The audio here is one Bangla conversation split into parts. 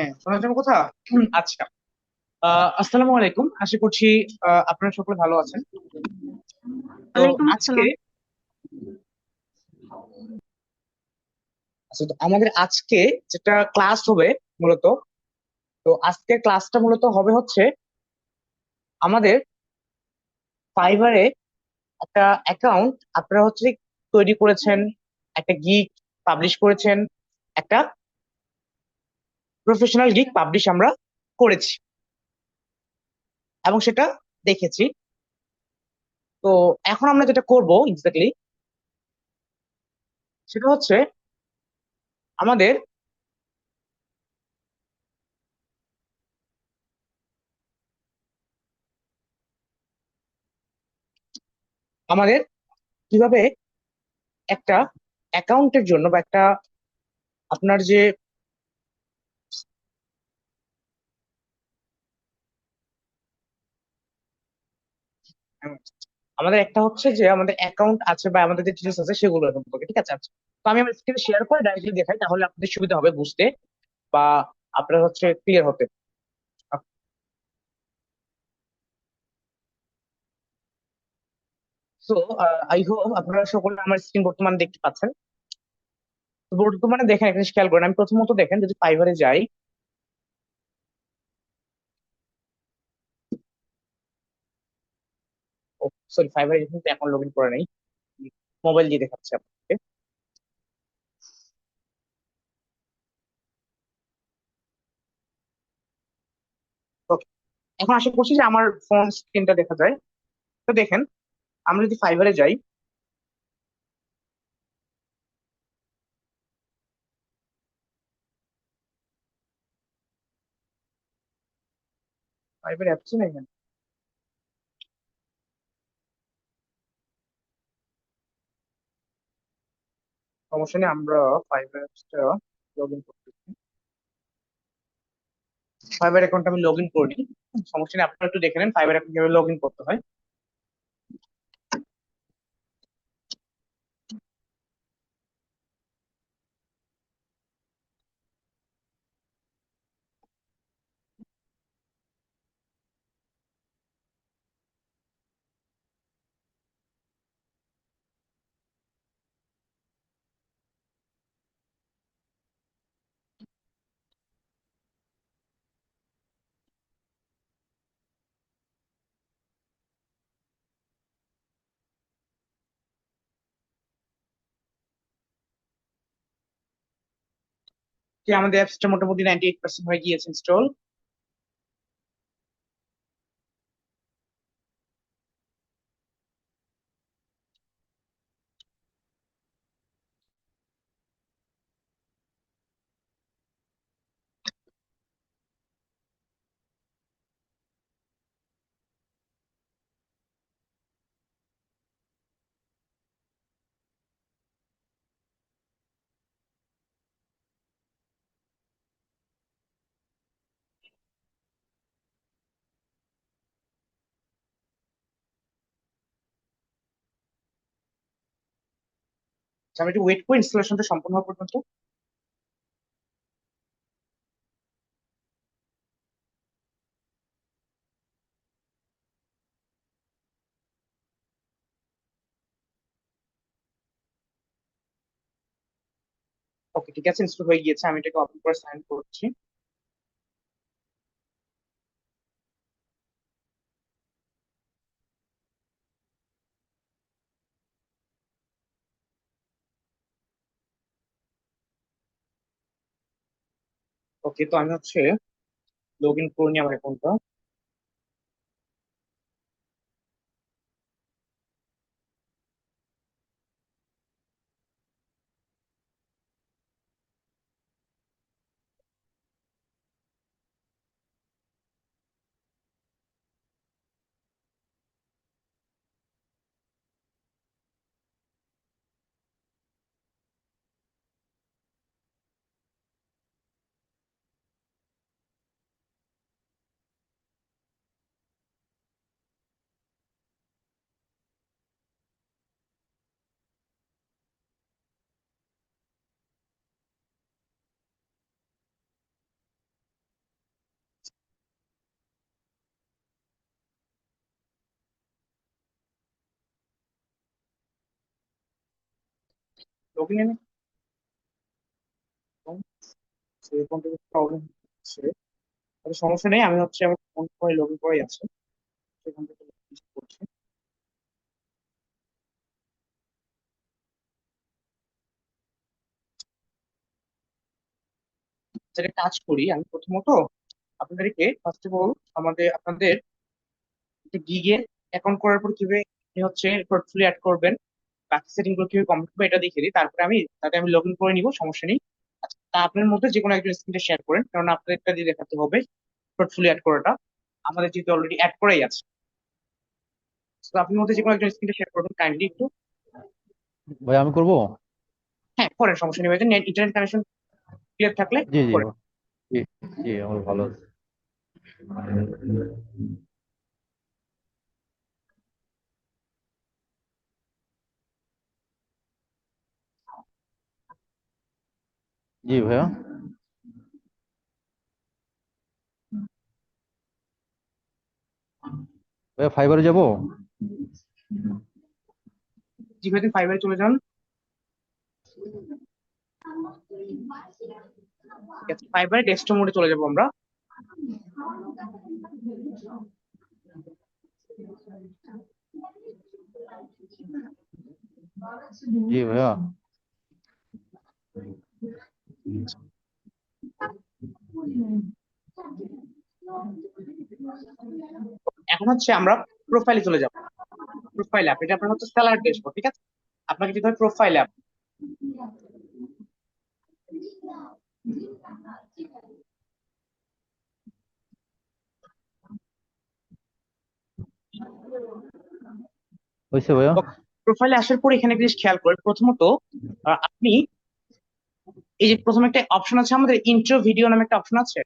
হ্যাঁ, শোনার জন্য কথা। আচ্ছা। আসসালামু আলাইকুম, আশা করছি আপনারা সকলে ভালো আছেন। তো ওয়ালাইকুম আজকে আসসালাম। আমাদের আজকে যেটা ক্লাস হবে মূলত, তো আজকের ক্লাসটা মূলত হবে হচ্ছে আমাদের ফাইবারে একটা অ্যাকাউন্ট আপনারা হচ্ছে তৈরি করেছেন, একটা গিগ পাবলিশ করেছেন, একটা প্রফেশনাল গিগ পাবলিশ আমরা করেছি এবং সেটা দেখেছি। তো এখন আমরা যেটা করব এক্স্যাক্টলি সেটা হচ্ছে আমাদের আমাদের কিভাবে একটা অ্যাকাউন্টের জন্য বা একটা আপনার যে আমাদের একটা হচ্ছে যে আমাদের অ্যাকাউন্ট আছে বা আমাদের যে ডিটেলস আছে সেগুলো সম্পর্কে, ঠিক আছে? আচ্ছা, তো আমি আমার স্ক্রিনে শেয়ার করে ডাইরেক্টলি দেখাই, তাহলে আপনাদের সুবিধা হবে বুঝতে বা আপনার হচ্ছে ক্লিয়ার হতে। সো আই হোপ আপনারা সকলে আমার স্ক্রিন বর্তমানে দেখতে পাচ্ছেন। তো বর্তমানে দেখেন, একটা জিনিস খেয়াল করেন, আমি প্রথমত দেখেন যদি ফাইবারে যাই। ও সরি, ফাইবারে কিন্তু এখন লগ ইন করে নাই, মোবাইল দিয়ে দেখাচ্ছে আপনাকে। ওকে, এখন আশা করছি যে আমার ফোন স্ক্রিনটা দেখা যায়। তো দেখেন, আমরা যদি ফাইবারে যাই, ফাইবার অ্যাপস না এখানে, সমস্যা নেই, আমরা ফাইবার অ্যাপসটা লগ ইন করতেছি। ফাইবার অ্যাকাউন্ট আমি লগ ইন করি, সমস্যা নেই, আপনারা একটু দেখে নেন ফাইবার অ্যাকাউন্ট কিভাবে লগ ইন করতে হয়। যে আমাদের অ্যাপসটা মোটামুটি 98% হয়ে গিয়েছে ইনস্টল। আমি একটু ওয়েট করি ইনস্টলেশনটা সম্পূর্ণ হওয়া পর্যন্ত। ওকে, ঠিক আছে, ইনস্টল হয়ে গিয়েছে, আমি এটাকে ওপেন করে সাইন করছি। ওকে, তো আমি হচ্ছে লগ ইন করে নিই আমার অ্যাকাউন্টটা। লগ ইন সেরকম প্রবলেম হচ্ছে, তবে সমস্যা নেই, আমি হচ্ছে আমার ফোন করে লগ ইন করেই আছে, সেখান থেকে login করছি। যেটা কাজ করি আমি প্রথমত আপনাদেরকে ফার্স্ট অফ অল আপনাদের গিগে অ্যাকাউন্ট করার পর কিভাবে আপনি হচ্ছে পোর্টফোলিও অ্যাড করবেন, বাকি সেটিং গুলো কিভাবে কমপ্লিট করবে এটা দেখিয়ে দিই, তারপরে আমি লগ ইন করে নিব, সমস্যা নেই। আচ্ছা, তা আপনার মধ্যে যে কোনো একজন স্ক্রিনটা শেয়ার করেন, কারণ আপনার একটা দিয়ে দেখাতে হবে পোর্টফোলিও অ্যাড করাটা, আমাদের যেহেতু অলরেডি অ্যাড করাই আছে। তো আপনার মধ্যে যে কোনো একজন স্ক্রিনটা শেয়ার করবেন কাইন্ডলি একটু। ভাই আমি করব। হ্যাঁ করেন, সমস্যা নেই ভাই, নেট ইন্টারনেট কানেকশন ক্লিয়ার থাকলে জি জি করেন। জি। জি আমার ভালো আছে। জি ভাইয়া। ভাইয়া ফাইবারে যাব। জি ভাই, ফাইবারে চলে যান। ঠিক আছে, ফাইবারে ডেস্কটপ মোডে চলে যাবো আমরা। জি ভাইয়া। এখন হচ্ছে আমরা প্রোফাইলে চলে যাবো। প্রোফাইল অ্যাপ, এটা আপনার হচ্ছে সেলার ড্যাশবোর্ড, ঠিক আছে। আপনাকে যেতে হবে প্রোফাইল অ্যাপ। হয়েছে ভাইয়া। প্রোফাইলে আসার পর এখানে একটা জিনিস খেয়াল করেন, প্রথমত আপনি এই যে প্রথমে একটা অপশন আছে, আমাদের ইন্ট্রো ভিডিও নামে একটা অপশন আছে,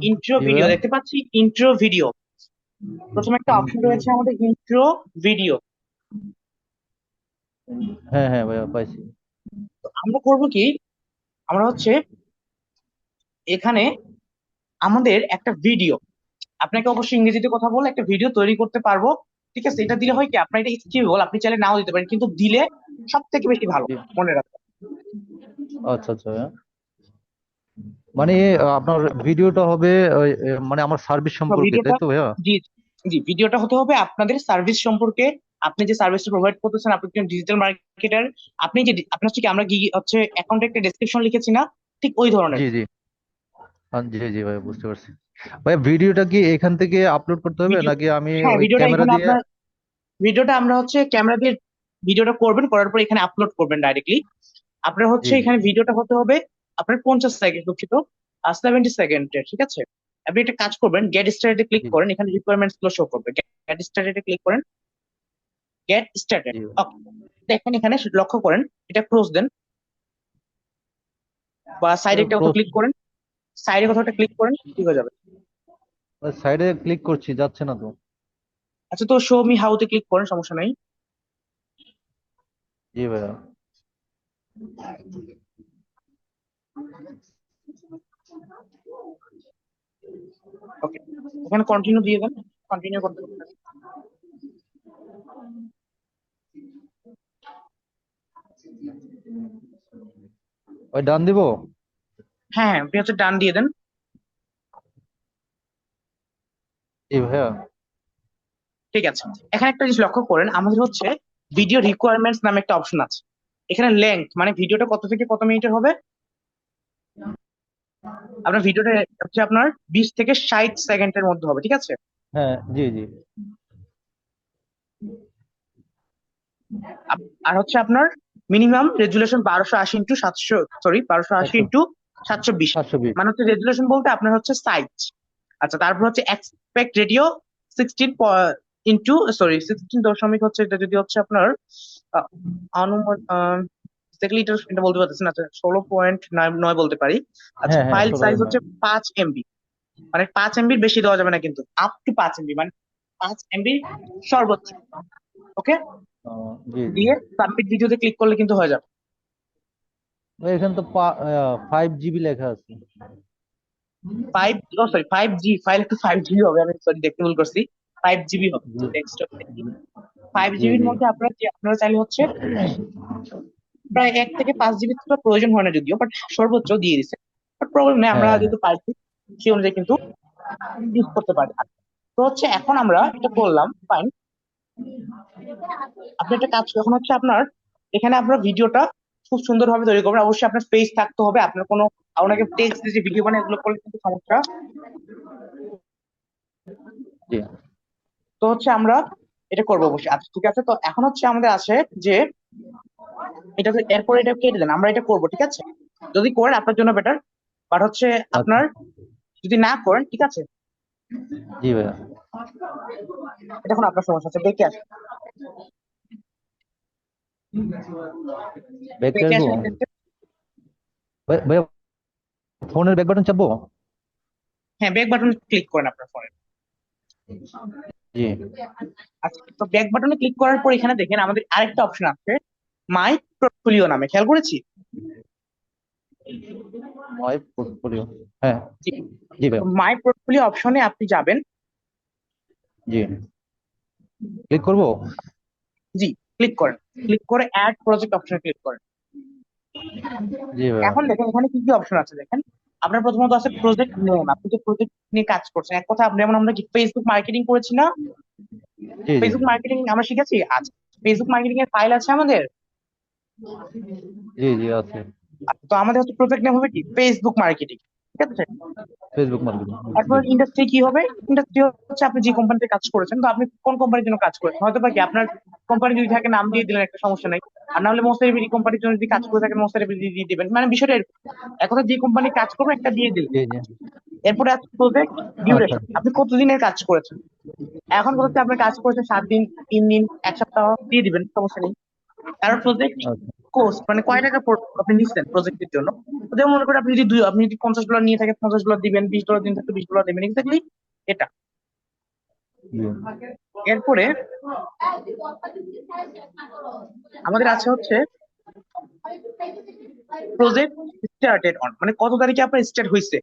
ইন্ট্রো জি ভিডিও ভাইয়া। দেখতে পাচ্ছি, ইন্ট্রো ভিডিও। প্রথমে একটা অপশন রয়েছে আমাদের ইন্ট্রো ভিডিও। হ্যাঁ হ্যাঁ ভাইয়া পাইছি। আমরা করব কি, আমরা হচ্ছে এখানে আমাদের একটা ভিডিও, আপনাকে অবশ্যই ইংরেজিতে কথা বলে একটা ভিডিও তৈরি করতে পারবো, ঠিক আছে। এটা দিলে হয় কি, আপনার এটা স্কিপেবল, আপনি চাইলে নাও দিতে পারেন, কিন্তু দিলে সব থেকে বেশি ভালো, জি। মনে রাখবেন। আচ্ছা আচ্ছা ভাইয়া। মানে আপনার ভিডিওটা হবে মানে আমার সার্ভিস সম্পর্কে তাই ভিডিওটা, তো ভাইয়া? জি জি, ভিডিওটা হতে হবে আপনাদের সার্ভিস সম্পর্কে, আপনি যে সার্ভিসটা প্রোভাইড করতেছেন, আপনি একজন ডিজিটাল মার্কেটার, আপনি যে আপনার হচ্ছে কি, আমরা কি হচ্ছে অ্যাকাউন্টে একটা ডেসক্রিপশন লিখেছি না, ঠিক ওই ধরনের। জি জি। জি জি ভাইয়া বুঝতে পারছি। ভাইয়া ভিডিওটা কি এখান থেকে আপলোড করতে হবে ভিডিও, নাকি আমি হ্যাঁ ওই ভিডিওটা ক্যামেরা এখানে দিয়ে? আপনার, ভিডিওটা আমরা হচ্ছে ক্যামেরা দিয়ে ভিডিওটা করবেন, করার পর এখানে আপলোড করবেন ডাইরেক্টলি। আপনার জি হচ্ছে জি এখানে ভিডিওটা হতে হবে আপনার 50 সেকেন্ড, দুঃখিত 70 সেকেন্ডের, ঠিক আছে। আপনি একটা কাজ করবেন, গেট স্টার্টেড ক্লিক জি করেন, এখানে রিকোয়ারমেন্টস গুলো শো করবে, গেট স্টার্টেড ক্লিক করেন, গেট স্টার্টেড। জি। দেখেন এখানে লক্ষ্য করেন, এটা ক্লোজ দেন, বা সাইডে একটা কোথাও ক্রস। ক্লিক করেন, সাইডে কোথাও একটা ক্লিক করেন, ঠিক হয়ে যাবে। সাইডে ক্লিক করছি যাচ্ছে না তো। আচ্ছা, তো শো মি হাউতে ক্লিক করেন, সমস্যা নাই। জি ভাইয়া। ওকে, এখানে কন্টিনিউ দিয়ে দেন, কন্টিনিউ করতে করতে থাকেন। ওই ডান দিব। হ্যাঁ হ্যাঁ, আপনি হচ্ছে ডান দিয়ে দেন। জি ভাইয়া। ঠিক আছে, এখানে একটা জিনিস লক্ষ্য করেন, আমাদের হচ্ছে ভিডিও রিকোয়ারমেন্টস নামে একটা অপশন আছে। এখানে লেংথ মানে ভিডিওটা কত থেকে কত মিনিটের হবে, আপনার ভিডিওটা হচ্ছে আপনার 20 থেকে 60 সেকেন্ডের মধ্যে হবে, ঠিক আছে। হ্যাঁ জি জি। আর হচ্ছে আপনার মিনিমাম রেজুলেশন 1280 ইন্টু 700, সরি 1280 সাতশো। ইন্টু 720, 720। মানে হচ্ছে রেজুলেশন বলতে আপনার হচ্ছে সাইজ। আচ্ছা, তারপর হচ্ছে এক্সপেক্ট রেডিও 16 ইন্টু, সরি 16 দশমিক, হচ্ছে এটা যদি হচ্ছে আপনার আহ, অনুমান exactly এটা এটা বলতে পারতেছি না, আচ্ছা 16.9 বলতে পারি। আচ্ছা, হ্যাঁ হ্যাঁ ফাইল ষোলো সাইজ এম হচ্ছে 5 MB, মানে 5 MBর বেশি দেওয়া যাবে না কিন্তু, আপ টু 5 MB, মানে 5 MB সর্বোচ্চ। ওকে, জি জি। দিয়ে সাবমিট ভিডিওতে ক্লিক করলে কিন্তু হয়ে যাবে। এখানে তো 5 জিবি লেখা আছে। 5, ও সরি 5G, ফাইল একটু 5G হবে, আমি সরি দেখতে ভুল করছি। 5 GB হবে জি ডেস্কটপ। 5 GB জি মধ্যে আপনারা চাইলে হচ্ছে প্রায় 1 থেকে 5 GB তো প্রয়োজন হয় না যদিও, বাট সর্বোচ্চ দিয়ে দিচ্ছে। বাট প্রবলেম নেই, আমরা হ্যাঁ হ্যাঁ যেহেতু পাইছি সেই অনুযায়ী কিন্তু ইউজ করতে পারি। তো হচ্ছে এখন আমরা এটা করলাম, ফাইন। আপনি একটা কাজ এখন হচ্ছে আপনার এখানে আপনার ভিডিওটা খুব সুন্দরভাবে তৈরি করবেন। অবশ্যই আপনার স্পেস থাকতে হবে, আপনার কোনো আপনাকে টেক্সট দিয়ে যে ভিডিও বানায় এগুলো করলে কিন্তু সমস্যা। জি তো হচ্ছে আমরা এটা করবো অবশ্যই। আচ্ছা ঠিক আছে, তো এখন হচ্ছে আমাদের আছে যে এটা তো এরপরে এটা কেটে দেন, আমরা এটা করবো ঠিক আছে। যদি করেন আপনার জন্য বেটার, বাট হচ্ছে আচ্ছা আপনার যদি না করেন ঠিক আছে, জি ভাইয়া এটা এখন আপনার সমস্যা আছে। দেখে আসেন, ব্যাকটা দেখে আসবো আসেন। ভাইয়া, ফোনের ব্যাক বাটন চাপবো? হ্যাঁ, ব্যাক বাটনে ক্লিক করেন আপনার ফোনে। জি আচ্ছা, তো ব্যাক বাটনে ক্লিক করার পর এখানে দেখেন আমাদের আরেকটা অপশন আছে, মাই পোর্টফোলিও নামে, খেয়াল করেছি? মাই পোর্টফোলিও, হ্যাঁ জি। জি তো ভাইয়া মাই পোর্টফোলিও অপশনে আপনি যাবেন। জি ক্লিক করবো? জি, ক্লিক করেন। ক্লিক করে অ্যাড প্রজেক্ট অপশনে ক্লিক করেন। জি ভাইয়া এখন দেখেন এখানে কি কি অপশন আছে দেখেন। আপনার প্রথমত আছে প্রজেক্ট নেম, আপনি যে প্রজেক্ট নিয়ে কাজ করছেন। এক কথা আপনি, যেমন আমরা কি ফেসবুক মার্কেটিং করেছি না, জি জি ফেসবুক মার্কেটিং আমরা শিখেছি। আজ ফেসবুক মার্কেটিং এর ফাইল আছে আমাদের। জি জি আছে। তো আমাদের হচ্ছে প্রজেক্ট নেম হবে কি ফেসবুক মার্কেটিং, ঠিক আছে। ফেসবুক মার্কেটিং, জি এখন ইন্ডাস্ট্রি কি হবে? ইন্ডাস্ট্রি হচ্ছে আপনি যে কোম্পানিতে কাজ করেছেন, তো আপনি কোন কোম্পানির জন্য কাজ করেছেন, হয়তো বা কি আপনার কোম্পানি যদি থাকে নাম দিয়ে দিলেন, একটা সমস্যা নাই। আর না হলে মোস্টারিবিলি কোম্পানির জন্য যদি কাজ করে থাকেন মোস্টারিবিলি দিয়ে দিবেন, মানে বিষয়টা এরকম। এখন যে কোম্পানি কাজ করবে একটা দিয়ে দিলেন। জি জি এরপরে আছে প্রজেক্ট আচ্ছা ডিউরেশন, আপনি কতদিনের কাজ করেছেন। এখন হচ্ছে আপনার কাজ করেছেন 7 দিন, 3 দিন, 1 সপ্তাহ, দিয়ে দিবেন, সমস্যা নেই। তারপর প্রজেক্ট আচ্ছা কোর্স, মানে কয় টাকা আপনি নিচ্ছেন প্রজেক্টের জন্য। তো যেমন মনে করেন আপনি যদি $50 নিয়ে থাকেন, $50 দিবেন, $20 দিন থাকলে $20 দিবেন, এক্স্যাক্টলি এটা। জি এরপরে আমাদের আছে হচ্ছে প্রজেক্ট স্টার্টেড অন, মানে কত তারিখে আপনার স্টার্ট হয়েছে,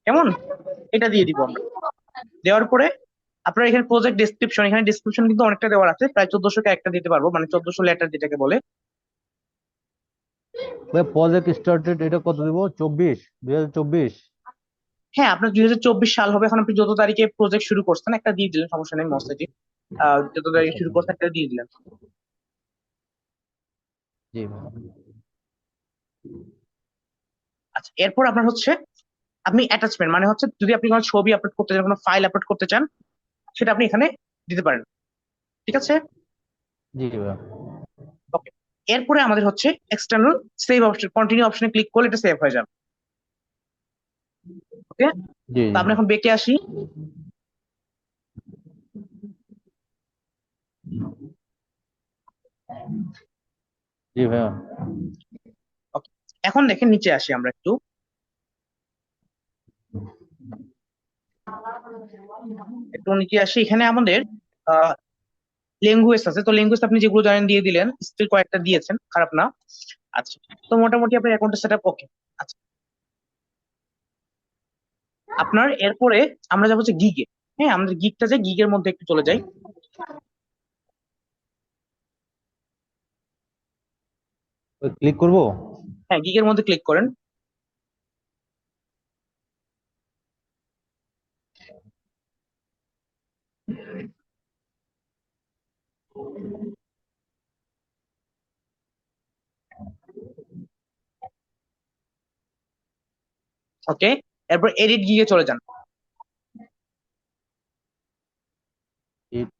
কেমন, এটা দিয়ে দিব আমরা। দেওয়ার পরে আপনার এখানে প্রজেক্ট ডেসক্রিপশন, এখানে ডেসক্রিপশন কিন্তু অনেকটা দেওয়ার আছে, প্রায় 1400 একটা দিতে পারবো, মানে 1400 লেটার যেটাকে বলে। ভাই প্রজেক্ট স্টার্টেড এটা কত দিব? 2024? হ্যাঁ, আপনার 2024 সাল হবে। এখন আপনি যত তারিখে প্রজেক্ট শুরু করছেন একটা দিয়ে দিলেন, সমস্যা নেই, মস্তাজি। যত তারিখে আচ্ছা শুরু আচ্ছা করছেন একটা দিয়ে দিলেন। জি ভাই আচ্ছা, এরপর আপনার হচ্ছে আপনি অ্যাটাচমেন্ট, মানে হচ্ছে যদি আপনি কোনো ছবি আপলোড করতে চান, কোনো ফাইল আপলোড করতে চান, সেটা আপনি এখানে দিতে পারেন, ঠিক আছে। জি ভাই ওকে। এরপরে আমাদের হচ্ছে এক্সটার্নাল সেভ অপশন, কন্টিনিউ অপশনে ক্লিক করলে এটা সেভ হয়ে যাবে। ওকে, জি তো জি আমরা এখন বেঁকে আসি। জি ভাইয়া ওকে, এখন দেখেন নিচে আসি আমরা একটু। একটু নিচে আসি, এখানে আমাদের ল্যাঙ্গুয়েজ আছে। তো ল্যাঙ্গুয়েজ আপনি যেগুলো জানেন দিয়ে দিলেন, স্কিল কয়েকটা দিয়েছেন, খারাপ না। আচ্ছা, তো মোটামুটি আপনার অ্যাকাউন্টটা সেট আপ ওকে। আচ্ছা, আপনার এরপরে আমরা যাবো হচ্ছে গিগে। হ্যাঁ, আমাদের গিগটা, যে গিগের মধ্যে একটু চলে যাই। ক্লিক করব? হ্যাঁ, গিগের মধ্যে ক্লিক করেন। ওকে, এরপর এডিট গিগে চলে যান। ইট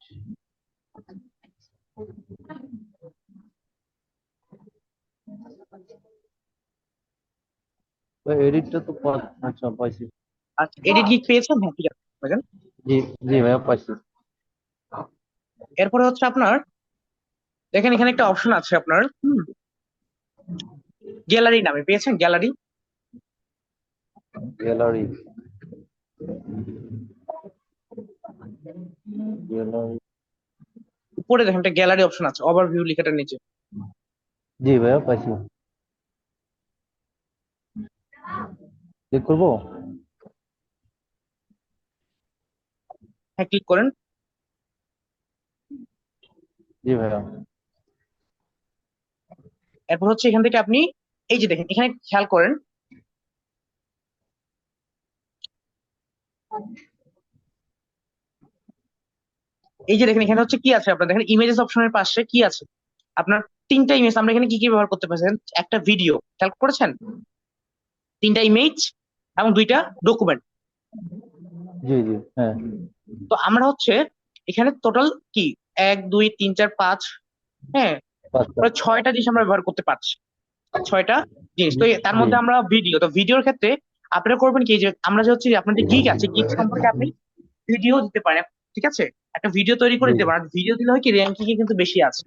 এডিটটা তো আচ্ছা পাইছি। আচ্ছা, এডিট গিগ পেয়েছেন, হ্যাঁ ঠিক আছে, হয়ে যান। জি জি ভাইয়া পাইছি। এরপরে হচ্ছে আপনার দেখেন এখানে একটা অপশন আছে আপনার গ্যালারি নামে, পেয়েছেন গ্যালারি? গ্যালারি, গ্যালারি, উপরে দেখেন একটা গ্যালারি অপশন আছে, ওভারভিউ লেখাটার নিচে। জি ভাইয়া পাইছি। ক্লিক করব? হ্যাঁ, ক্লিক করেন। জি ভাইয়া। এরপর হচ্ছে এখান থেকে আপনি এই যে দেখেন এখানে খেয়াল করেন, এই যে দেখেন এখানে হচ্ছে কি আছে, আপনার দেখেন ইমেজেস অপশনের পাশে কি আছে আপনার, তিনটা ইমেজ। আমরা এখানে কি কি ব্যবহার করতে পারছেন, একটা ভিডিও খেয়াল করেছেন, তিনটা ইমেজ এবং দুইটা ডকুমেন্ট। জি জি হ্যাঁ। তো আমরা হচ্ছে এখানে টোটাল কি 1 2 3 4 5, হ্যাঁ, আচ্ছা। প্রায় 6টা জিনিস আমরা ব্যবহার করতে পারছি, 6টা জিনিস। জি তো তার জি মধ্যে আমরা ভিডিও, তো ভিডিওর ক্ষেত্রে আপনারা করবেন কি, যে আমরা যে হচ্ছে আপনার যে গিগ আছে, গিগ সম্পর্কে আপনি ভিডিও দিতে পারেন, ঠিক আছে, একটা ভিডিও তৈরি করে জি দিতে পারেন। ভিডিও দিলে হয় কি র্যাঙ্কিং এ কিন্তু বেশি আছে,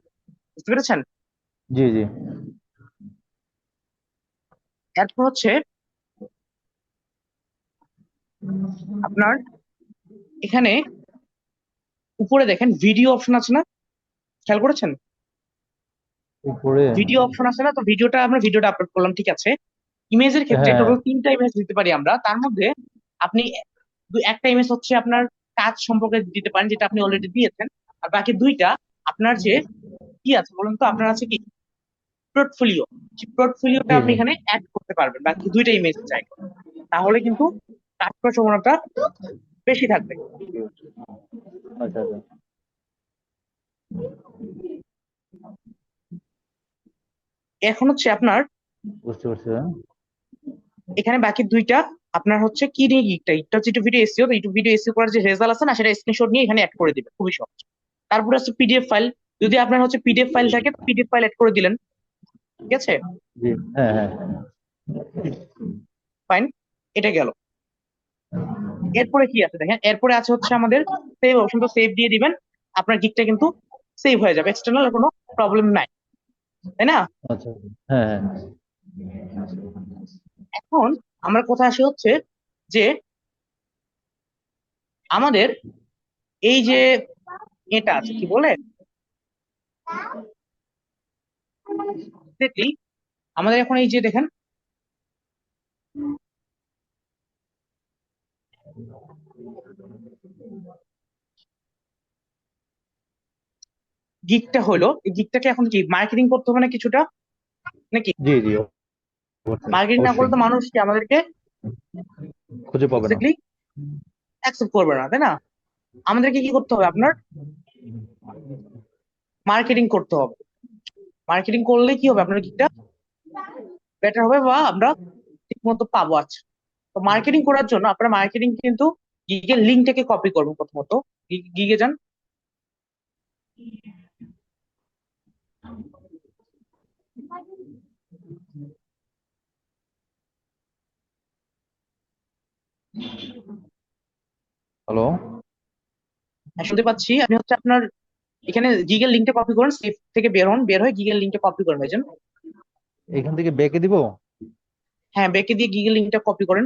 বুঝতে পেরেছেন। জি জি এরপর হচ্ছে আপনার এখানে উপরে দেখেন ভিডিও অপশন আছে না, খেয়াল করেছেন, উপরে। ভিডিও অপশন আছে না, তো ভিডিওটা আপলোড করলাম, ঠিক আছে। ইমেজের ক্ষেত্রে হ্যাঁ টোটাল তিনটা ইমেজ দিতে পারি আমরা, তার মধ্যে আপনি একটা ইমেজ হচ্ছে আপনার কাজ সম্পর্কে দিতে পারেন, যেটা আপনি অলরেডি দিয়েছেন। আর বাকি দুইটা আপনার যে কি আছে বলুন তো, আপনার আছে কি পোর্টফোলিও, পোর্টফোলিওটা জি আপনি জি। এখানে অ্যাড করতে পারবেন বাকি দুইটা ইমেজ চাই, তাহলে কিন্তু কাজ করার সম্ভাবনাটা বেশি থাকবে। আচ্ছা আচ্ছা। এখন হচ্ছে আপনার বুঝতে পারছি ভাইয়া। এখানে বাকি দুইটা আপনার হচ্ছে কি নিয়ে, গিকটা হচ্ছে একটু ভিডিও এসইও, তো একটু ভিডিও এসইও করার যে রেজাল্ট আছে না, সেটা স্ক্রিনশট নিয়ে এখানে অ্যাড করে দিবেন, খুবই সহজ। তারপরে হচ্ছে পিডিএফ ফাইল, যদি আপনার হচ্ছে পিডিএফ ফাইল থাকে পিডিএফ ফাইল অ্যাড করে দিলেন, ঠিক আছে, জি হ্যাঁ হ্যাঁ। ফাইন, এটা গেল। এরপরে কি আছে দেখেন, এরপরে আছে হচ্ছে আমাদের সেভ অপশন, তো সেভ দিয়ে দিবেন, আপনার গিকটা কিন্তু সেভ হয়ে যাবে, এক্সটার্নাল কোনো প্রবলেম নাই, তাই না। আচ্ছা। হ্যাঁ হ্যাঁ। এখন আমরা কথা আসি হচ্ছে যে আমাদের এই যে এটা আছে কি বলে এক্স্যাক্টলি, আমাদের এখন এই যে দেখেন গিকটা হলো, এই গিকটাকে এখন কি মার্কেটিং করতে হবে না কিছুটা, নাকি? জি জি অবশ্যই মার্কেটিং না অবশ্যই। করলে তো মানুষ কি আমাদেরকে খুঁজে পাবে না। এক্স্যাক্টলি অ্যাকসেপ্ট করবে না, তাই না। আমাদেরকে কি করতে হবে, আপনার মার্কেটিং করতে হবে। মার্কেটিং করলে কি হবে, আপনার গিকটা বেটার হবে বা আমরা ঠিক মতো পাবো। আচ্ছা, তো মার্কেটিং করার জন্য আপনারা মার্কেটিং কিন্তু গিগের লিঙ্কটাকে কপি করবেন প্রথমত, গিগে যান, হ্যালো। শুনতে পাচ্ছি, আপনি হচ্ছে আপনার এখানে গিগের লিঙ্কটা কপি করুন, সেভ থেকে বের হন, বের হয়ে গিগের লিঙ্কটা কপি করুন ভাইজান। এখান থেকে বেঁকে দিব। হ্যাঁ, বেঁকে দিয়ে গিগের লিঙ্কটা কপি করেন।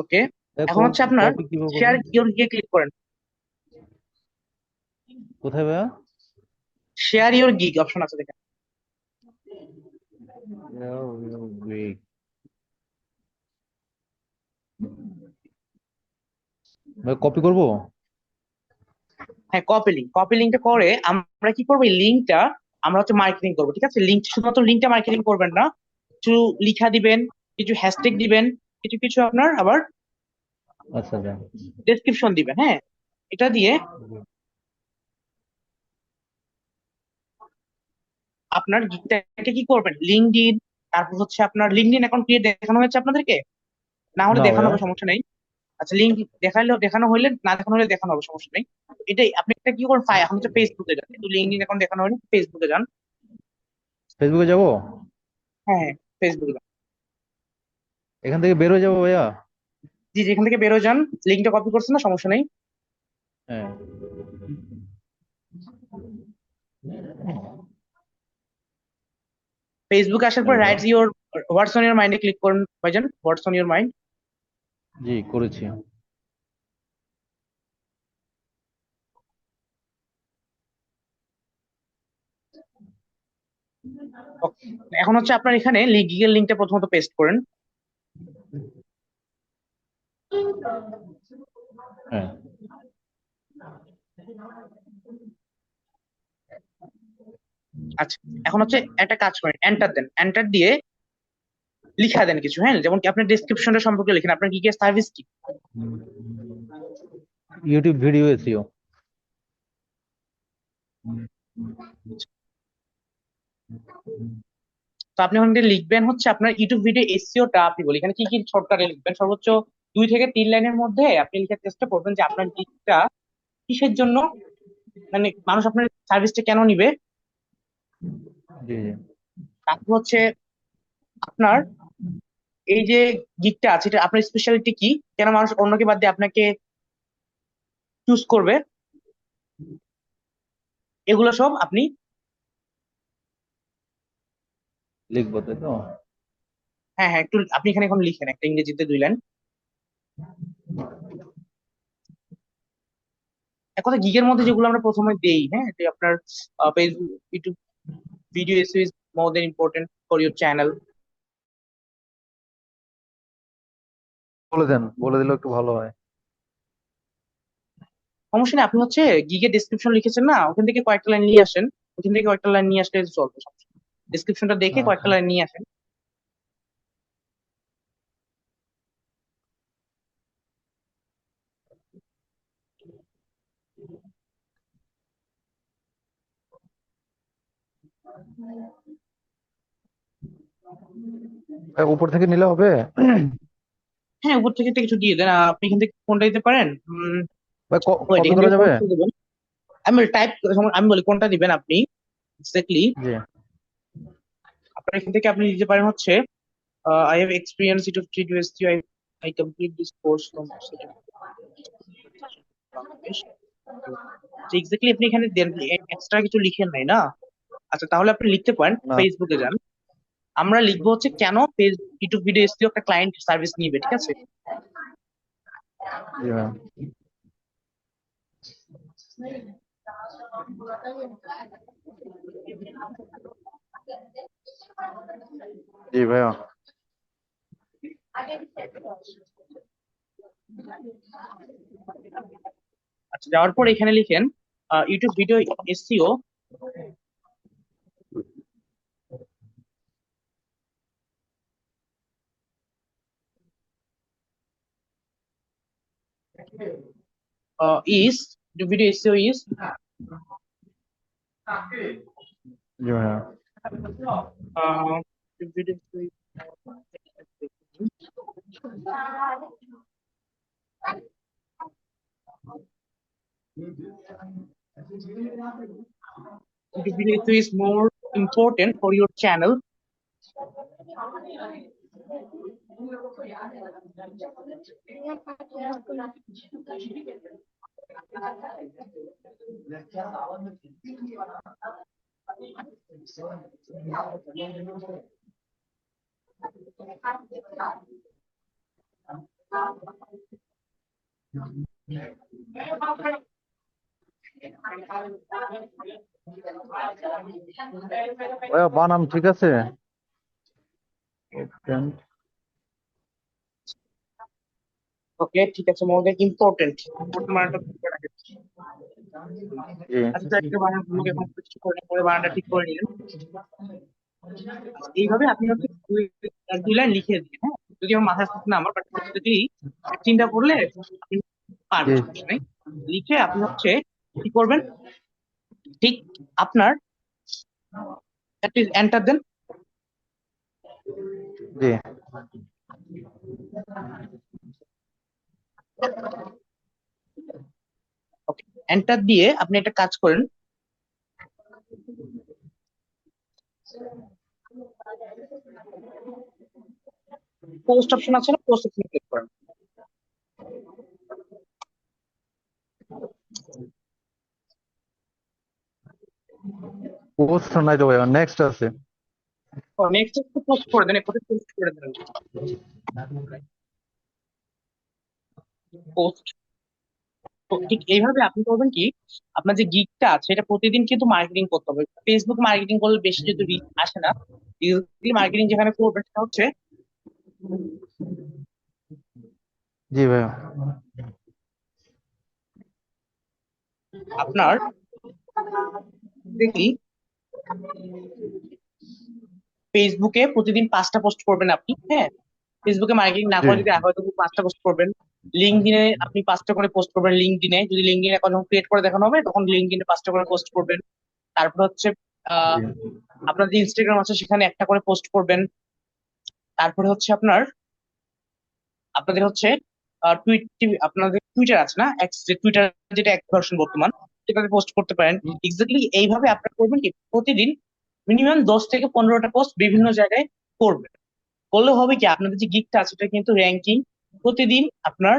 ওকে, এখন হচ্ছে আপনার কপি কিভাবে করবো? শেয়ার ইওর গিগে ক্লিক করেন, কোথায় ভাইয়া? শেয়ার ইওর গিগ অপশন আছে দেখেন। ভাই কপি করব। হ্যাঁ, কপি লিঙ্কটা করে আমরা কি করবো, এই লিঙ্কটা আমরা হচ্ছে মার্কেটিং করবো, ঠিক আছে। লিঙ্ক শুধুমাত্র লিঙ্কটা মার্কেটিং করবেন না, কিছু লিখা দিবেন, কিছু হ্যাশট্যাগ দিবেন, কিছু কিছু আপনার আবার আচ্ছা আচ্ছা। ডেসক্রিপশন দিবেন, হ্যাঁ। এটা দিয়ে আপনার গিগটাকে কি করবেন, লিঙ্কডইন, তারপর হচ্ছে আপনার লিঙ্কডইন অ্যাকাউন্ট ক্রিয়েট দেখানো হয়েছে আপনাদেরকে, না হলে না দেখানো ভাইয়া। হবে, সমস্যা নেই। আচ্ছা, লিঙ্ক দেখানো হইলে, না দেখানো হলে দেখানো হবে, সমস্যা নেই। এটাই আপনি একটা কি করেন, এখন হচ্ছে ফেসবুকে যান, কিন্তু লিঙ্কডইন অ্যাকাউন্ট দেখানো হলে ফেসবুকে যান। ফেসবুকে যাব। হ্যাঁ হ্যাঁ, ফেসবুকে যান। এখান থেকে বের হয়ে যাবো ভাইয়া। জি, যেখান থেকে বেরো যান, লিঙ্কটা কপি করছেন না, সমস্যা নেই। হ্যাঁ। ফেসবুকে আসার পর হ্যাঁ ভাইয়া। Right your what's on your মাইন্ডে ক্লিক করুন ভাইজান, হোয়াটস অন ইওর মাইন্ড। জি করেছি। Okay. এখন হচ্ছে আপনার এখানে গিগের লিঙ্কটা প্রথমত পেস্ট করেন। হ্যাঁ, আচ্ছা, এখন হচ্ছে একটা কাজ করেন, এন্টার দেন, এন্টার দিয়ে লিখা দেন কিছু, হ্যাঁ, যেমন কি আপনার ডেসক্রিপশনটা সম্পর্কে লিখেন, আপনার গিগের সার্ভিস কি। YouTube video SEO. তো আপনি ওখান থেকে লিখবেন হচ্ছে আপনার ইউটিউব ভিডিও এসইওটা আপনি বলি এখানে কি কি শর্টকাটে লিখবেন, সর্বোচ্চ 2 থেকে 3 লাইনের মধ্যে আপনি লিখার চেষ্টা করবেন যে আপনার গিগটা কিসের জন্য, মানে মানুষ আপনার সার্ভিসটা কেন নিবে। জি জি। তারপর হচ্ছে আপনার এই যে গিগটা আছে এটা আপনার স্পেশালিটি কি, কেন মানুষ অন্যকে বাদ দিয়ে আপনাকে চুজ করবে, এগুলো সব আপনি, লিখবো তাই তো? হ্যাঁ হ্যাঁ, একটু আপনি এখানে এখন লিখেন একটা ইংরেজিতে 2 লাইন। এক কথা গিগের মধ্যে যেগুলো আমরা প্রথমে দেই, হ্যাঁ, যে আপনার Facebook, YouTube video SEO is more than important for your channel. বলে দেন, বলে দিলে একটু ভালো হয়। সমস্যা নেই, আপনি হচ্ছে গিগের ডিসক্রিপশন লিখেছেন না, ওখান থেকে কয়েকটা লাইন নিয়ে আসেন, ওখান থেকে কয়েকটা লাইন নিয়ে আসলে চলবে, ডিসক্রিপশনটা দেখে কয়েকটা আচ্ছা। লাইন নিয়ে আসেন। উপর থেকে নিলে হবে? হ্যাঁ, উপর থেকে একটা কিছু দিয়ে দেন, আপনি এখান থেকে কোনটা দিতে পারেন। ভাই, ওয়েট, কপি এখান করা থেকে যাবে? কোনটা দিবেন, আমি টাইপ, আমি বলি কোনটা দিবেন আপনি এক্স্যাক্টলি। জি আপনার এখান থেকে আপনি দিতে পারেন হচ্ছে I have experience it off 3 to STO, I complete this course from Bangladesh. Exactly আপনি এখানে দেন, এক্সট্রা কিছু লিখেন নাই না। আচ্ছা, তাহলে আপনি লিখতে পারেন না। ফেসবুকে যান, আমরা লিখবো হচ্ছে কেন ইউটিউব ভিডিও এসইও একটা ক্লায়েন্ট সার্ভিস নিবে, ঠিক আছে। জি ম্যাম। জি ভাইয়া। আচ্ছা, যাওয়ার পর এখানে লিখেন YouTube video SEO is, YouTube video SEO is, জি ভাইয়া। YouTube video SEO is more important for your channel. ভাইয়া, বানাম ঠিক আছে? ওকে, ঠিক আছে, more than important, important মানেটা ঠিক করে রাখেন। আচ্ছা, একটা বানান ভুলকে কমপ্লিট করে পরে বানানটা ঠিক করে নিলেন। আচ্ছা, এইভাবে আপনি হচ্ছে 2 লাইন লিখে দিন, হ্যাঁ, যদি আমার মাথায় থাকে না আমার, বাট যদি চিন্তা করলে আপনি জি পারবেন, সমস্যা নেই। লিখে আপনি হচ্ছে কি করবেন, ঠিক আপনার একটা এন্টার দেন। জি। ওকে, এন্টার দিয়ে আপনি একটা কাজ করেন, পোস্ট অপশন আছে না, পোস্ট অপশনে ক্লিক করেন। পোস্ট নাই তো ভাইয়া, নেক্সট আছে। নেক্সট পোস্ট করে দেন, এরপরে পোস্ট করে দেন, পোস্ট। তো ঠিক এইভাবে আপনি করবেন কি, আপনার যে গিগটা আছে এটা প্রতিদিন কিন্তু মার্কেটিং করতে হবে। ফেসবুক মার্কেটিং করলে বেশি যেহেতু রিচ আসে না, ডিজিটাল মার্কেটিং যেখানে করবেন সেটা হচ্ছে জি ভাইয়া। আপনার দেখি ফেসবুকে প্রতিদিন 5টা পোস্ট করবেন আপনি, হ্যাঁ। ফেসবুকে মার্কেটিং না জি করে যদি হয়তো 5টা পোস্ট করবেন। লিঙ্কডইনে আপনি 5টা করে পোস্ট করবেন। লিঙ্কডইনে যদি লিঙ্কডইন অ্যাকাউন্ট যখন ক্রিয়েট করে দেখানো হবে তখন লিঙ্কডইনে 5টা করে পোস্ট করবেন। তারপর হচ্ছে আহ জি আপনার যে ইনস্টাগ্রাম আছে সেখানে একটা করে পোস্ট করবেন। তারপরে হচ্ছে আপনাদের হচ্ছে আপনাদের টুইটার আছে না, এক্স, যে টুইটার যেটা এক ভার্সন বর্তমান, সেটাতে পোস্ট করতে পারেন। এক্স্যাক্টলি এইভাবে আপনারা করবেন কি, প্রতিদিন মিনিমাম 10 থেকে 15টা পোস্ট বিভিন্ন জায়গায় করবেন। করলে হবে কি, আপনাদের যে গিগটা আছে এটা কিন্তু র্যাঙ্কিং প্রতিদিন আপনার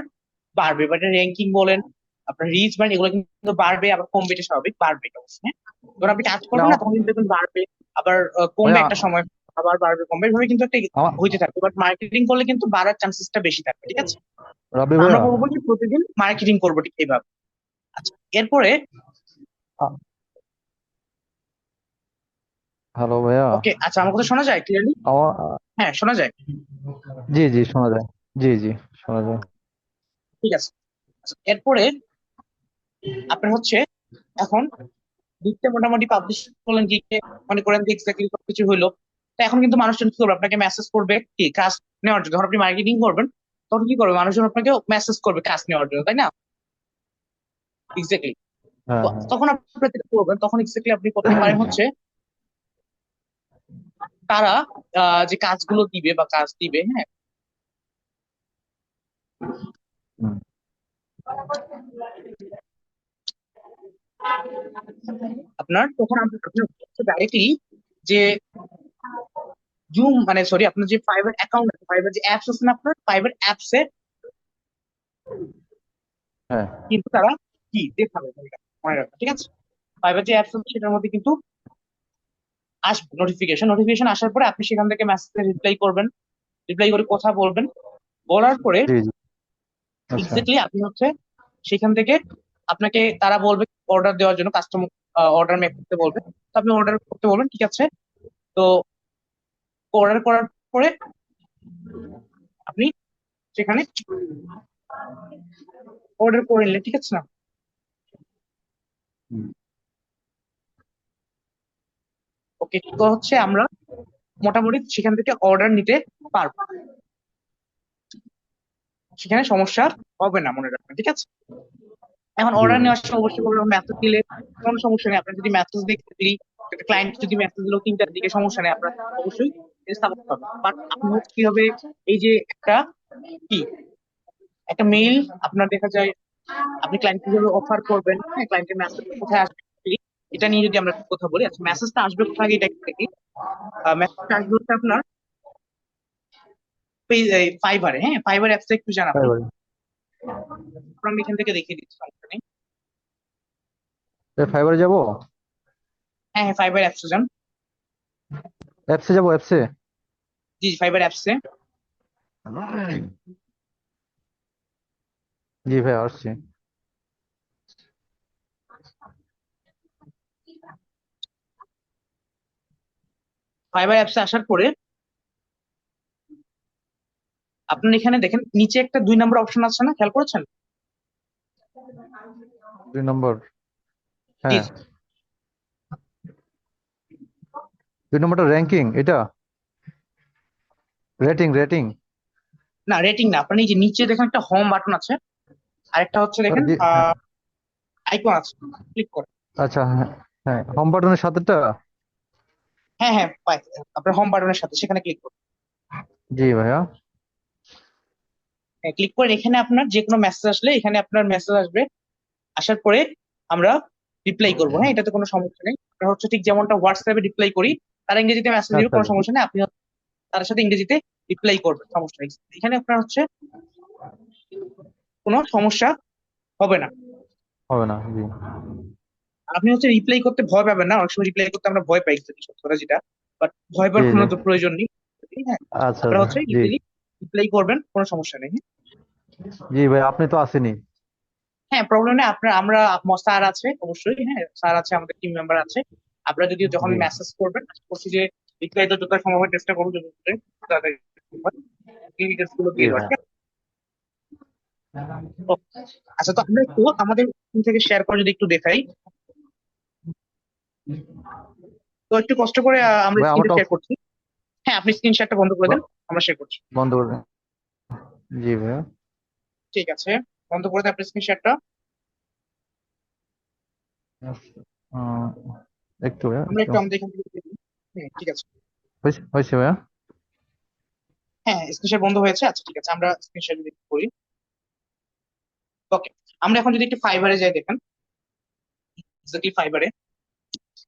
বাড়বে, বাট র্যাঙ্কিং বলেন, আপনার রিচ মানে এগুলো কিন্তু বাড়বে, আবার কমবে, এটা স্বাভাবিক, বাড়বে এটা অবশ্যই, হ্যাঁ। যখন আপনি কাজ করবেন না ভাইয়া তখন কিন্তু দেখবেন বাড়বে, আবার কমবে ভাইয়া একটা সময়, আবার বাড়বে কমবে, এভাবে কিন্তু একটা আমার হইতে থাকবে। বাট মার্কেটিং করলে কিন্তু বাড়ার চান্সেসটা বেশি থাকবে, ঠিক আছে। রাবি তো আমরা ভাইয়া। বলবো যে প্রতিদিন মার্কেটিং করবো ঠিক এইভাবে। আচ্ছা, এরপরে হ্যালো ভাইয়া। ওকে, আচ্ছা আমার কথা শোনা যায় ক্লিয়ারলি? আমার হ্যাঁ, শোনা যায়। জি জি শোনা যায়। জি জি শোনা যায়। ঠিক আছে। আচ্ছা, এরপরে আপনার হচ্ছে এখন গিগটা মোটামুটি পাবলিশ করলেন, গিগে মনে করেন যে এক্স্যাক্টলি সবকিছু হইলো। তো এখন কিন্তু মানুষজন কি করবে, আপনাকে মেসেজ করবে কি কাজ নেওয়ার জন্য। যখন আপনি মার্কেটিং করবেন তখন কি করবে, মানুষজন আপনাকে মেসেজ করবে কাজ নেওয়ার জন্য, তাই না? এক্স্যাক্টলি। হ্যাঁ তো হ্যাঁ। তখন আপনি যেটা করবেন, তখন এক্স্যাক্টলি আপনি করতে পারেন হচ্ছে তারা যে কাজগুলো দিবে বা কাজ দিবে, হ্যাঁ, হুম, আপনার তখন আপনি ডাইরেক্টলি যে জুম মানে সরি আপনার যে ফাইবার অ্যাকাউন্ট আছে, ফাইবার যে অ্যাপস আছে না, আপনার ফাইবার অ্যাপসে হ্যাঁ কিন্তু তারা কি দেখাবে এটা মনে রাখবেন, ঠিক আছে। ফাইবার যে অ্যাপস আছে সেটার মধ্যে কিন্তু আসবে নোটিফিকেশন, নোটিফিকেশন আসার পরে আপনি সেখান থেকে মেসেজে রিপ্লাই করবেন। রিপ্লাই করে কথা বলবেন, বলার পরে জি জি। আচ্ছা। এক্স্যাক্টলি আপনি হচ্ছে সেখান থেকে আপনাকে তারা বলবে অর্ডার দেওয়ার জন্য, কাস্টমার অর্ডার মেক করতে বলবে। তো আপনি অর্ডার করতে বলবেন, ঠিক আছে। তো অর্ডার করার পরে আপনি সেখানে অর্ডার করে নিলেন, ঠিক আছে না। হুম, ওকে, তো হচ্ছে আমরা মোটামুটি সেখান থেকে অর্ডার নিতে পারবো, সেখানে সমস্যা হবে না, মনে রাখবেন, ঠিক আছে। এখন জি অর্ডার জি। নেওয়ার সময় অবশ্যই বলবো, মেসেজ দিলে কোনো সমস্যা নেই। আপনার যদি মেসেজ দেখতে দিই, একটা ক্লায়েন্ট যদি মেসেজ দিলো 3টার দিকে, সমস্যা নেই, আপনার অবশ্যই সাপোর্ট পাবে। বাট আপনি হচ্ছে কি হবে, এই যে কি একটা মেইল আপনার দেখা যায়, আপনি ক্লায়েন্ট কিভাবে অফার করবেন, হ্যাঁ, ক্লায়েন্টের মেসেজ কোথায় আসবে, এটা নিয়ে যদি আমরা একটু কথা বলি। আচ্ছা, মেসেজটা আসবে কোথায়, এটা কি মেসেজটা আসবে হচ্ছে আপনার ফাইবারে, হ্যাঁ, ফাইবার অ্যাপসে একটু যান তাই আপনি। বলি। আমি এখান থেকে দেখিয়ে দিচ্ছি, সমস্যা নেই। ফাইবারে যাব। হ্যাঁ হ্যাঁ, ফাইবার অ্যাপসে যান। অ্যাপসে যাব অ্যাপসে। জি, ফাইবার অ্যাপসে। জি ভাই আসছি। ফাইবার অ্যাপসে আসার পরে আপনার এখানে দেখেন নিচে একটা 2 নম্বর অপশন আছে না, খেয়াল করেছেন? 2 নম্বর। জি হ্যাঁ। জি। 2 নম্বরটা র্যাঙ্কিং এটা। Rating rating. না, রেটিং না, আপনার এই যে নিচে দেখেন একটা হোম বাটন আছে, আরেকটা হচ্ছে দেখেন হ্যাঁ। আইকন আছে, ক্লিক করে। আচ্ছা হ্যাঁ। হ্যাঁ হোম বাটনের সাথেটা। হ্যাঁ হ্যাঁ, আপনার হোম বাটনের সাথে সেখানে ক্লিক করুন। জি ভাইয়া। হ্যাঁ, ক্লিক করে এখানে আপনার যে কোনো মেসেজ আসলে এখানে আপনার মেসেজ আসবে। আসার পরে আমরা রিপ্লাই করবো, হ্যাঁ, এটাতে কোনো সমস্যা নেই। আমরা হচ্ছে ঠিক যেমনটা হোয়াটসঅ্যাপে রিপ্লাই করি, তারা ইংরেজিতে মেসেজ দিবে, আচ্ছা কোনো আচ্ছা। সমস্যা নেই। আপনি তার সাথে ইংরেজিতে রিপ্লাই করবেন, সমস্যা নেই। এখানে আপনার হচ্ছে কোনো সমস্যা হবে না। হবে না জি। আপনি হচ্ছে রিপ্লাই করতে ভয় পাবেন না, অনেক সময় রিপ্লাই করতে আমরা ভয় পাই actually, সত্যি কথা যেটা। বাট ভয় জি পাওয়ার কোনো জি। তো প্রয়োজন নেই। হ্যাঁ, আচ্ছা আপনারা আচ্ছা। হচ্ছে জি ইজিলি রিপ্লাই করবেন, কোনো সমস্যা নেই, হ্যাঁ? জি ভাই আপনি তো আসেনি। হ্যাঁ, প্রবলেম নেই। আমরা স্যার আছে অবশ্যই, হ্যাঁ স্যার আছে, আমাদের টিম মেম্বার আছে। আপনারা যদি যখন জি মেসেজ করবেন, আশা করছি যে বিস্তারিত যত সম্ভব হয় চেষ্টা করবো যত তাদের ডিটেলস গুলো জি দিয়ে দেওয়ার, ভাইয়া। ঠিক আছে? তো, আচ্ছা, তো আমরা একটু আমাদের team থেকে শেয়ার করে যদি একটু দেখাই, তো একটু কষ্ট করে আমরা ভাই স্ক্রিনটা আমারটা শেয়ার করছি। হ্যাঁ, আপনি স্ক্রিন শেয়ারটা বন্ধ করে দেন, আমরা শেয়ার করছি। বন্ধ করে দেন। জি ভাইয়া। ঠিক আছে, বন্ধ করে দেন আপনি স্ক্রিন শেয়ারটা। আহ, একটু ভাইয়া আমরা একটু। একটু আমাদের এখান থেকে দেখি। ঠিক আছে। হয়েছে হয়েছে ভাইয়া। হ্যাঁ, স্ক্রিন শেয়ার বন্ধ হয়েছে। আচ্ছা ঠিক আছে, আমরা স্ক্রিন শেয়ার যদি করি। ওকে, আমরা এখন যদি একটু ফাইবারে যাই, দেখেন এক্স্যাক্টলি ফাইবারে।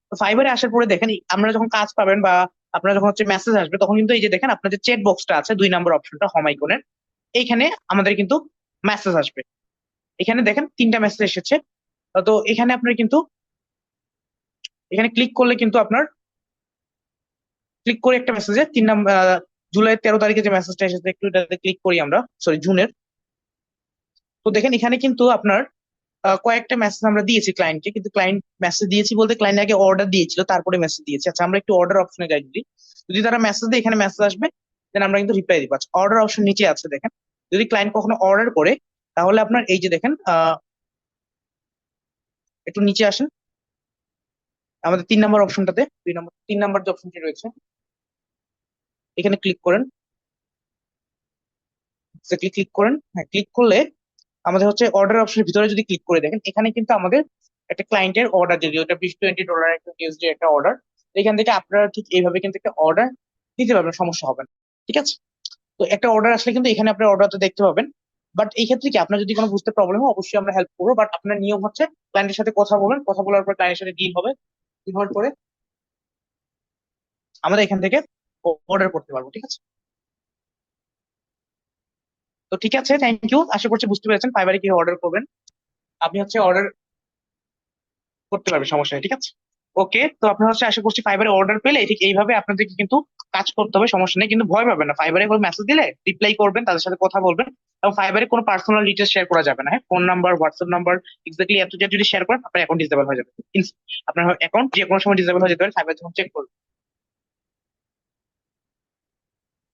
তো ফাইবারে আসার পরে দেখেন আমরা যখন কাজ পাবেন বা আপনার যখন হচ্ছে মেসেজ আসবে, তখন কিন্তু এই যে দেখেন আপনার যে চেক বক্সটা আছে 2 নম্বর অপশনটা হোম আইকনের, এইখানে আমাদের কিন্তু মেসেজ আসবে। এখানে দেখেন 3টা মেসেজ এসেছে। তো এখানে আপনার কিন্তু এখানে ক্লিক করলে কিন্তু আপনার ক্লিক করে একটা মেসেজে 3 নম্বর জুলাই 13 তারিখে যে মেসেজটা এসেছে, একটু এটাতে ক্লিক করি আমরা, সরি জুনের। তো দেখেন এখানে কিন্তু আপনার কয়েকটা মেসেজ আমরা দিয়েছি ক্লায়েন্টকে, কিন্তু ক্লায়েন্ট মেসেজ দিয়েছি বলতে ক্লায়েন্ট আগে অর্ডার দিয়েছিল তারপরে মেসেজ দিয়েছি। আচ্ছা, আমরা একটু অর্ডার অপশনে যাই, যদি যদি তারা মেসেজ দেয় এখানে মেসেজ আসবে, দেন আমরা কিন্তু রিপ্লাই দিব। আচ্ছা, অর্ডার অপশন নিচে আছে দেখেন, যদি ক্লায়েন্ট কখনো অর্ডার করে তাহলে আপনার এই যে দেখেন একটু নিচে আসেন, আমাদের 3 নম্বর অপশনটাতে 3 নম্বর যে অপশনটি রয়েছে এখানে ক্লিক করেন, ক্লিক করেন। হ্যাঁ, ক্লিক করলে আমাদের হচ্ছে অর্ডার অপশনের ভিতরে যদি ক্লিক করে দেখেন, এখানে কিন্তু আমাদের একটা ক্লায়েন্টের অর্ডার, যদি ওটা $20 একটা USD একটা অর্ডার, এখান থেকে আপনারা ঠিক এইভাবে কিন্তু একটা অর্ডার দিতে পারবেন, সমস্যা হবে না। ঠিক আছে? তো একটা অর্ডার আসলে কিন্তু এখানে আপনার অর্ডারটা দেখতে পাবেন। বাট এই ক্ষেত্রে কি আপনার যদি কোনো বুঝতে প্রবলেম হয়, অবশ্যই আমরা হেল্প করবো। বাট আপনার নিয়ম হচ্ছে ক্লায়েন্টের সাথে কথা বলবেন, কথা বলার পর ক্লায়েন্টের সাথে ডিল হবে, ডিল হওয়ার পরে আমরা এখান থেকে অর্ডার করতে পারবো। ঠিক আছে? তো ঠিক আছে, থ্যাংক ইউ। আশা করছি বুঝতে পেরেছেন ফাইবারে কি অর্ডার করবেন। আপনি হচ্ছে অর্ডার করতে পারবে, সমস্যা নেই। ঠিক আছে? ওকে, তো আপনার হচ্ছে আশা করছি ফাইবারে অর্ডার পেলে ঠিক এইভাবে আপনাদেরকে কিন্তু কাজ করতে হবে, সমস্যা নেই। কিন্তু ভয় পাবেন না, ফাইবারে কোনো মেসেজ দিলে রিপ্লাই করবেন, তাদের সাথে কথা বলবেন। এবং ফাইবারে কোনো পার্সোনাল ডিটেলস শেয়ার করা যাবে না, হ্যাঁ, phone number, WhatsApp number, exactly এত যা যদি শেয়ার করেন আপনার অ্যাকাউন্ট ডিসেবল হয়ে যাবে। আপনার অ্যাকাউন্ট যে কোনো সময় ডিসেবল হয়ে যেতে পারে, ফাইবার যখন চেক করবে।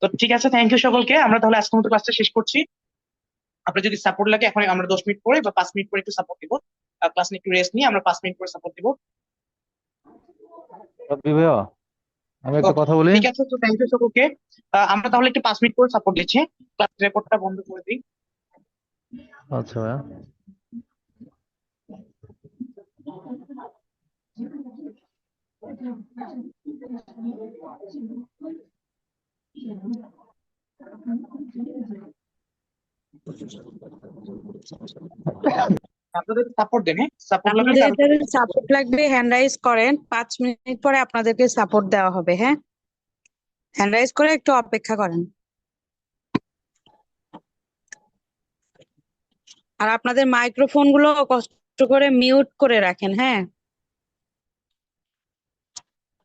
তো ঠিক আছে, থ্যাংক ইউ সকলকে। আমরা তাহলে আজকের মতো ক্লাসটা শেষ করছি। আপনার যদি সাপোর্ট লাগে এখন আমরা 10 মিনিট পরে বা 5 মিনিট পরে একটু সাপোর্ট দিব। ক্লাস নিয়ে একটু রেস্ট নিয়ে আমরা 5 মিনিট পরে সাপোর্ট দিব। রব্বি ভাইয়া, আমি একটা ওকে, কথা বলি। ঠিক আছে, তো থ্যাংক ইউ সকলকে। আমরা তাহলে একটু 5 মিনিট করে সাপোর্ট দিচ্ছি। ক্লাস রেকর্ডটা বন্ধ করে দিই। আচ্ছা ভাইয়া। আপনাদের সাপোর্ট দেন, হ্যাঁ, সাপোর্ট লাগলে আপনাদের তাহলে। যাদের সাপোর্ট লাগবে হ্যান্ড রাইজ করেন, 5 মিনিট পরে আপনাদেরকে সাপোর্ট দেওয়া হবে। হ্যাঁ, হ্যান্ড রাইজ করে একটু অপেক্ষা করেন। আর আপনাদের মাইক্রোফোন গুলো কষ্ট করে মিউট করে রাখেন। হ্যাঁ।